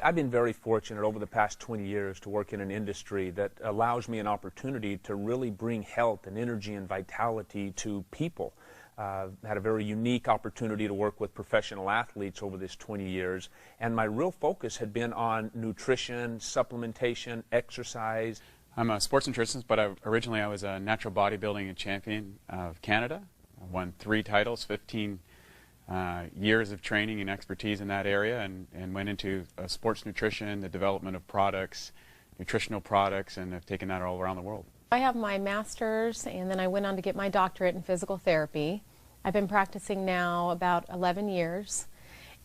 I've been very fortunate over the past 20 years to work in an industry that allows me an opportunity to really bring health and energy and vitality to people. Had a very unique opportunity to work with professional athletes over this 20 years, and my real focus had been on nutrition, supplementation, exercise. I'm a sports nutritionist, but originally I was a natural bodybuilding champion of Canada. I won 3 titles, 15 years of training and expertise in that area, and went into sports nutrition, the development of products, nutritional products, and have taken that all around the world. I have my master's, and then I went on to get my doctorate in physical therapy. I've been practicing now about 11 years,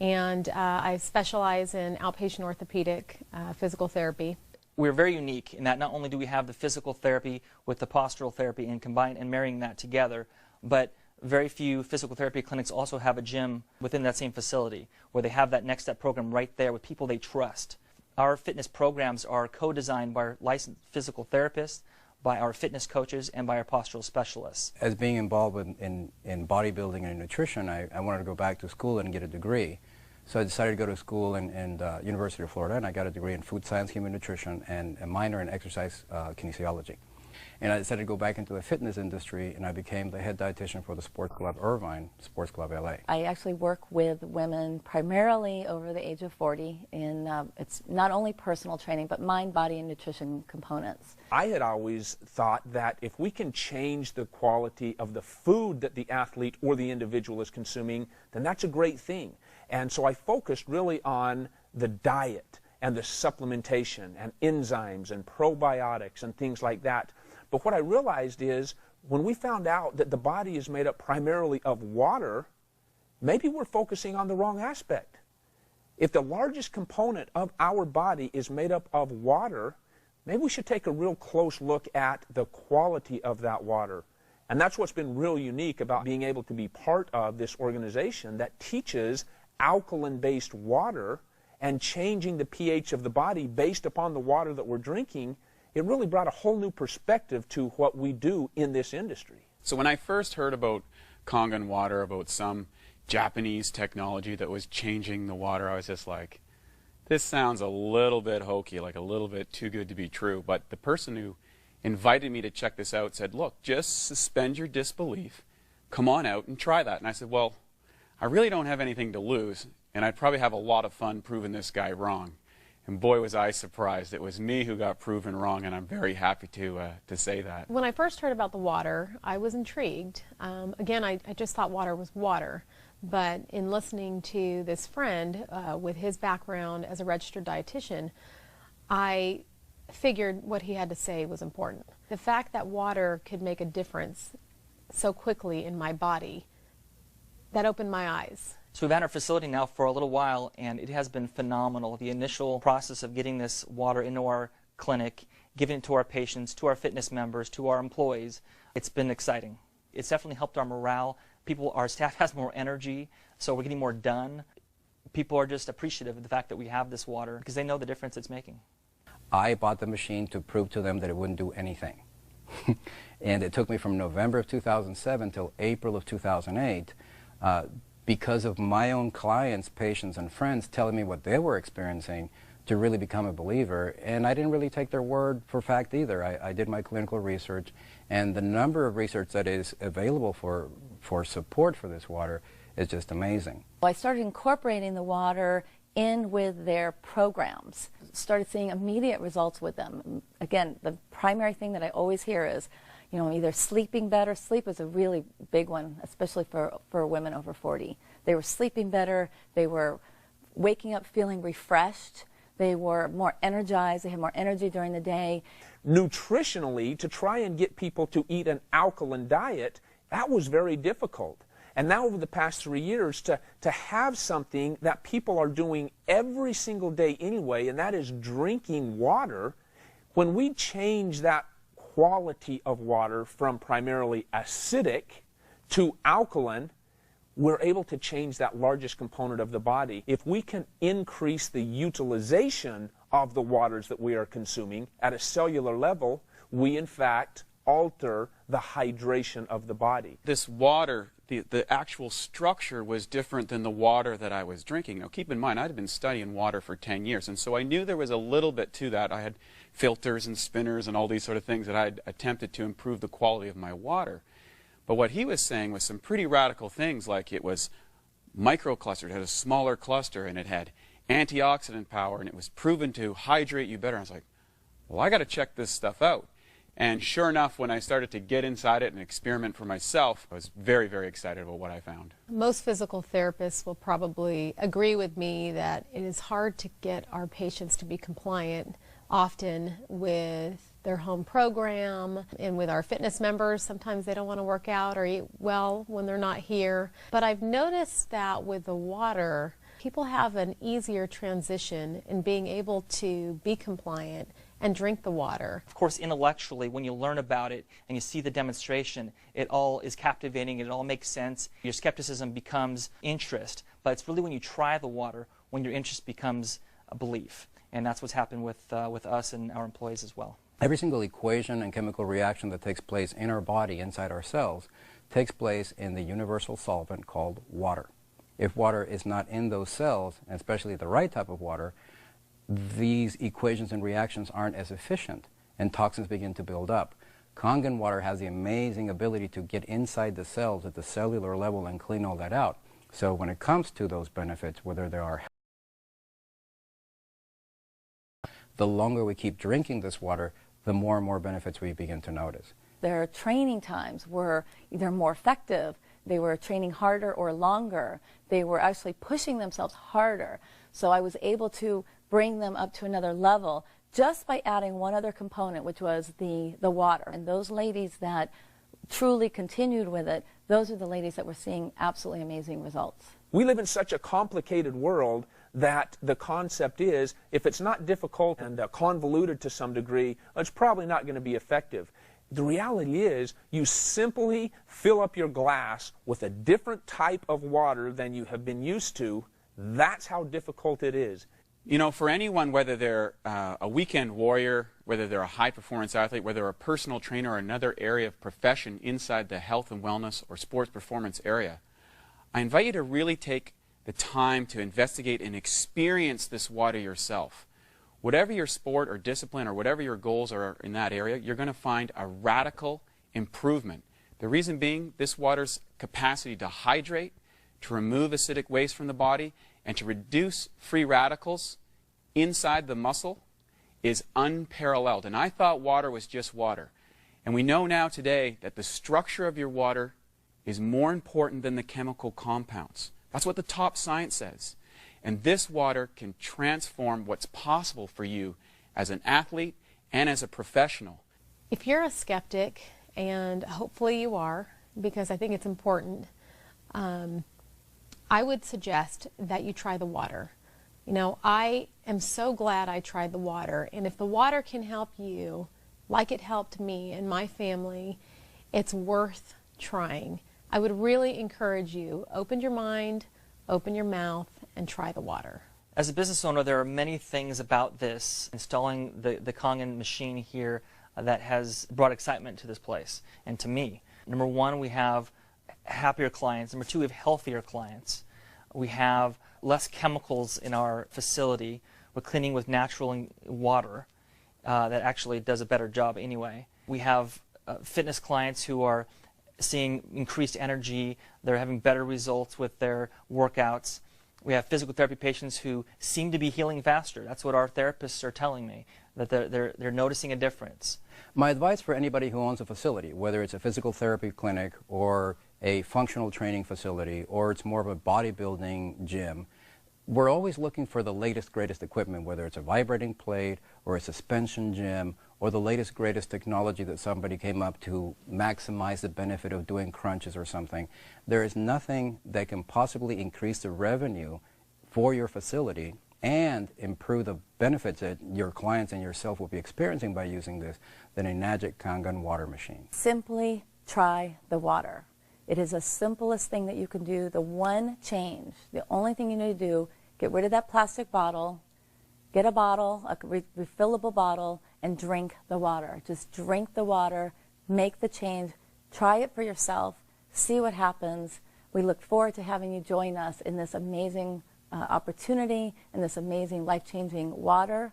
and I specialize in outpatient orthopedic physical therapy. We're very unique in that not only do we have the physical therapy with the postural therapy and combine and marrying that together, but very few physical therapy clinics also have a gym within that same facility where they have that next step program right there with people they trust. Our fitness programs are co-designed by our licensed physical therapists, by our fitness coaches, and by our postural specialists. As being involved in bodybuilding and nutrition, I wanted to go back to school and get a degree. So I decided to go to school in University of Florida, and I got a degree in food science, human nutrition, and a minor in exercise kinesiology. And I decided to go back into the fitness industry, and I became the head dietitian for the Sports Club Irvine, Sports Club LA. I actually work with women primarily over the age of 40 in it's not only personal training, but mind, body, and nutrition components. I had always thought that if we can change the quality of the food that the athlete or the individual is consuming, then that's a great thing. And so I focused really on the diet and the supplementation and enzymes and probiotics and things like that. But what I realized is when we found out that the body is made up primarily of water, maybe we're focusing on the wrong aspect. If the largest component of our body is made up of water, maybe we should take a real close look at the quality of that water. And that's what's been real unique about being able to be part of this organization that teaches alkaline-based water and changing the pH of the body based upon the water that we're drinking. It really brought a whole new perspective to what we do in this industry. So when I first heard about Kangen water, about some Japanese technology that was changing the water, I was just like, this sounds a little bit hokey, like a little bit too good to be true. But the person who invited me to check this out said, look, just suspend your disbelief, come on out and try that. And I said, well, I really don't have anything to lose, and I'd probably have a lot of fun proving this guy wrong. And boy, was I surprised. It was me who got proven wrong, and I'm very happy to say that. When I first heard about the water, I was intrigued. Again, I just thought water was water. But in listening to this friend with his background as a registered dietitian, I figured what he had to say was important. The fact that water could make a difference so quickly in my body, that opened my eyes. So we've had our facility now for a little while, and it has been phenomenal. The initial process of getting this water into our clinic, giving it to our patients, to our fitness members, to our employees, it's been exciting. It's definitely helped our morale. Our staff has more energy, so we're getting more done. People are just appreciative of the fact that we have this water because they know the difference it's making. I bought the machine to prove to them that it wouldn't do anything. And it took me from November of 2007 till April of 2008 because of my own clients, patients, and friends telling me what they were experiencing to really become a believer. And I didn't really take their word for fact either. I did my clinical research, and the number of research that is available for support for this water is just amazing. I started incorporating the water in with their programs. Started seeing immediate results with them. Again, the primary thing that I always hear is, you know, either sleeping better. Sleep is a really big one, especially for women over 40. They were sleeping better. They were waking up feeling refreshed. They were more energized. They had more energy during the day. Nutritionally, to try and get people to eat an alkaline diet, that was very difficult. And now over the past 3 years, to have something that people are doing every single day anyway, and that is drinking water, when we change that quality of water from primarily acidic to alkaline, we're able to change that largest component of the body. If we can increase the utilization of the waters that we are consuming at a cellular level, we in fact alter the hydration of the body. This water the actual structure was different than the water that I was drinking. Now, keep in mind, I'd been studying water for 10 years, and so I knew there was a little bit to that. I had filters and spinners and all these sort of things that I'd attempted to improve the quality of my water. But what he was saying was some pretty radical things, like it was microclustered, it had a smaller cluster, and it had antioxidant power, and it was proven to hydrate you better. I was like, well, I got to check this stuff out. And sure enough, when I started to get inside it and experiment for myself, I was very, very excited about what I found. Most physical therapists will probably agree with me that it is hard to get our patients to be compliant often with their home program and with our fitness members. Sometimes they don't want to work out or eat well when they're not here. But I've noticed that with the water, people have an easier transition in being able to be compliant and drink the water. Of course, intellectually, when you learn about it and you see the demonstration, it all is captivating, it all makes sense. Your skepticism becomes interest, but it's really when you try the water when your interest becomes a belief. And that's what's happened with us and our employees as well. Every single equation and chemical reaction that takes place in our body, inside our cells, takes place in the universal solvent called water. If water is not in those cells, and especially the right type of water, these equations and reactions aren't as efficient, and toxins begin to build up. Kangen water has the amazing ability to get inside the cells at the cellular level and clean all that out. So when it comes to those benefits, whether they are, the longer we keep drinking this water, the more and more benefits we begin to notice. Their training times were either more effective, they were training harder or longer, they were actually pushing themselves harder. So I was able to bring them up to another level just by adding one other component, which was the water. And those ladies that truly continued with it, those are the ladies that were seeing absolutely amazing results. We live in such a complicated world that the concept is, if it's not difficult and convoluted to some degree, it's probably not going to be effective. The reality is, you simply fill up your glass with a different type of water than you have been used to. That's how difficult it is. You know, for anyone, whether they're a weekend warrior, whether they're a high-performance athlete, whether they're a personal trainer or another area of profession inside the health and wellness or sports performance area, I invite you to really take the time to investigate and experience this water yourself. Whatever your sport or discipline or whatever your goals are in that area, you're going to find a radical improvement. The reason being, this water's capacity to hydrate, to remove acidic waste from the body, and to reduce free radicals inside the muscle is unparalleled. And I thought water was just water. And we know now today that the structure of your water is more important than the chemical compounds. That's what the top science says. And this water can transform what's possible for you as an athlete and as a professional. If you're a skeptic, and hopefully you are, because I think it's important, I would suggest that you try the water. You know, I am so glad I tried the water, and if the water can help you like it helped me and my family, it's worth trying. I would really encourage you, open your mind, open your mouth, and try the water. As a business owner, there are many things about this, installing the Kangen machine here, that has brought excitement to this place and to me. Number one, we have happier clients. Number two, we have healthier clients. We have less chemicals in our facility. We're cleaning with natural water that actually does a better job anyway. We have fitness clients who are seeing increased energy. They're having better results with their workouts. We have physical therapy patients who seem to be healing faster. That's what our therapists are telling me, that they're noticing a difference. My advice for anybody who owns a facility, whether it's a physical therapy clinic or a functional training facility or it's more of a bodybuilding gym, we're always looking for the latest, greatest equipment, whether it's a vibrating plate or a suspension gym or the latest, greatest technology that somebody came up to maximize the benefit of doing crunches or something. There is nothing that can possibly increase the revenue for your facility and improve the benefits that your clients and yourself will be experiencing by using this than a magic Kangen water machine. Simply try the water. It is the simplest thing that you can do. The one change, the only thing you need to do, get rid of that plastic bottle, get a bottle, a refillable bottle, and drink the water. Just drink the water, make the change, try it for yourself, see what happens. We look forward to having you join us in this amazing opportunity and this amazing life-changing water.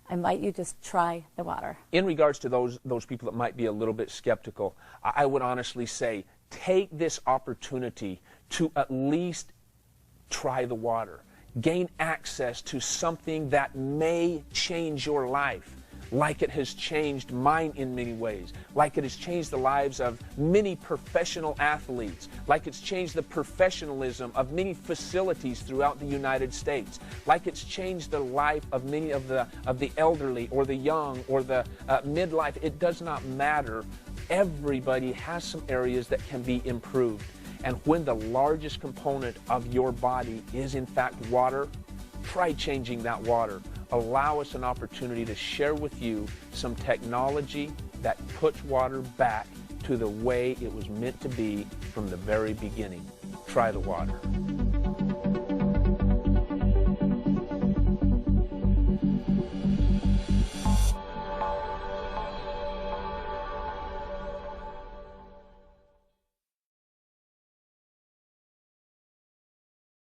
I invite you to just try the water. In regards to those people that might be a little bit skeptical, I would honestly say take this opportunity to at least try the water. Gain access to something that may change your life, like it has changed mine in many ways, like it has changed the lives of many professional athletes, like it's changed the professionalism of many facilities throughout the United States, like it's changed the life of many of the elderly or the young or the midlife. It does not matter. Everybody has some areas that can be improved. And when the largest component of your body is in fact water, try changing that water. Allow us an opportunity to share with you some technology that puts water back to the way it was meant to be from the very beginning. Try the water.